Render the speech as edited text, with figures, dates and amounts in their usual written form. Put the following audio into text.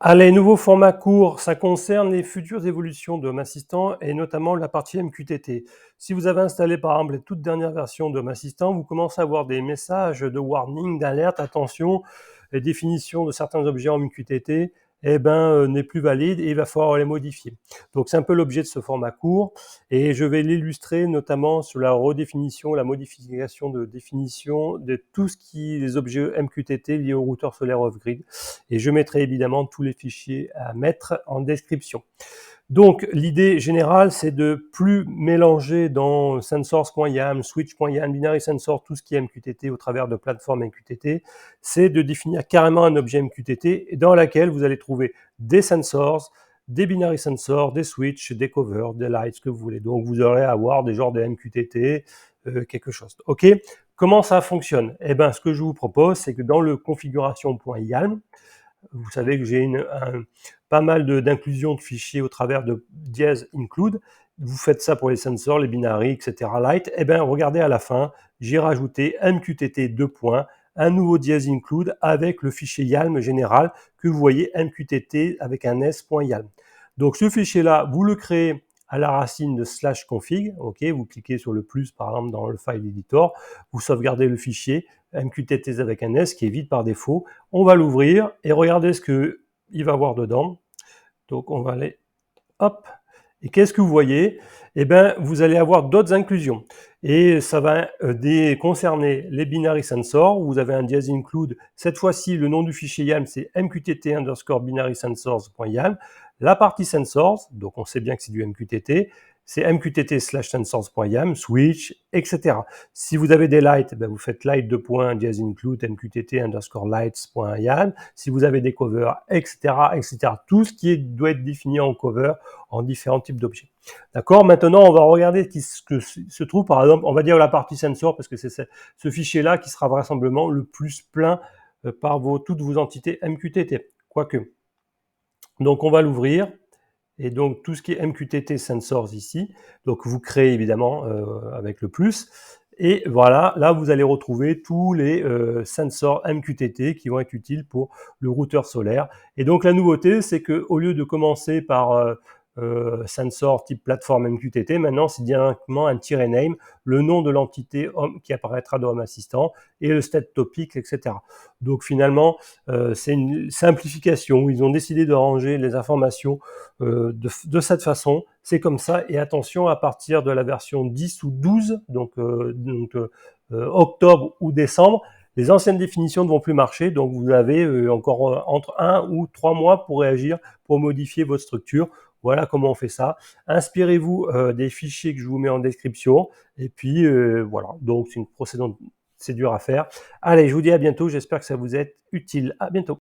Allez, nouveau format court, ça concerne les futures évolutions de Home Assistant et notamment la partie MQTT. Si vous avez installé par exemple les toutes dernières versions de Home Assistant, vous commencez à avoir des messages de warning, d'alerte, attention, les définitions de certains objets en MQTT n'est plus valide et il va falloir les modifier. Donc c'est un peu l'objet de ce format court et je vais l'illustrer notamment sur la redéfinition, la modification de définition de tout ce qui est les objets MQTT liés au routeur solaire off-grid. Et je mettrai évidemment tous les fichiers à mettre en description. Donc l'idée générale, c'est de plus mélanger dans sensors.yam, switch.yam, binary sensor, tout ce qui est MQTT au travers de plateformes MQTT, c'est de définir carrément un objet MQTT dans lequel vous allez trouver des sensors, des binary sensors, des switches, des covers, des lights, ce que vous voulez. Donc vous aurez à avoir des genres de MQTT, quelque chose. OK. Comment ça fonctionne? Eh bien, ce que je vous propose, c'est que dans le configuration.yam, vous savez que j'ai pas mal d'inclusion de fichiers au travers de dièse include. Vous faites ça pour les sensors, les binaries, etc. Light. Eh bien, regardez à la fin, j'ai rajouté MQTT 2 points, un nouveau dièse include avec le fichier YALM général que vous voyez MQTT avec un s.yalm. Donc ce fichier-là, vous le créez à la racine de /config, ok, vous cliquez sur le plus par exemple dans le file editor, vous sauvegardez le fichier MQTT avec un S qui est vide par défaut. On va l'ouvrir et regardez ce qu'il va voir dedans. Donc on va aller, hop, et qu'est-ce que vous voyez? Eh bien, vous allez avoir d'autres inclusions. Et ça va concerner les binary sensors. Vous avez un dièse include. Cette fois-ci, le nom du fichier YAML, c'est mqtt underscore binary sensors.yaml. La partie sensors, donc on sait bien que c'est du MQTT, c'est mqtt/sensors.yam, switch, etc. Si vous avez des lights, vous faites light dièse include mqtt underscore lights.yam. Si vous avez des covers, etc., etc. Tout ce qui doit être défini en cover en différents types d'objets. D'accord. Maintenant, on va regarder ce que se trouve, par exemple, on va dire la partie sensor, parce que c'est ce fichier-là qui sera vraisemblablement le plus plein par toutes vos entités MQTT. Quoique. Donc, on va l'ouvrir. Et donc, tout ce qui est MQTT Sensors ici, donc vous créez évidemment avec le plus. Et voilà, là, vous allez retrouver tous les sensors MQTT qui vont être utiles pour le routeur solaire. Et donc, la nouveauté, c'est qu'au lieu de commencer par sensor type plateforme MQTT, maintenant, c'est directement un -name, le nom de l'entité qui apparaîtra dans Home Assistant et le state topic, etc. Donc, finalement, c'est une simplification. Ils ont décidé de ranger les informations de cette façon. C'est comme ça. Et attention, à partir de la version 10 ou 12, octobre ou décembre, les anciennes définitions ne vont plus marcher. Donc, vous avez encore entre 1 ou 3 mois pour réagir, pour modifier votre structure. Voilà comment on fait ça. Inspirez-vous des fichiers que je vous mets en description. Et puis, voilà. Donc, c'est une procédure à faire. Allez, je vous dis à bientôt. J'espère que ça vous est utile. À bientôt.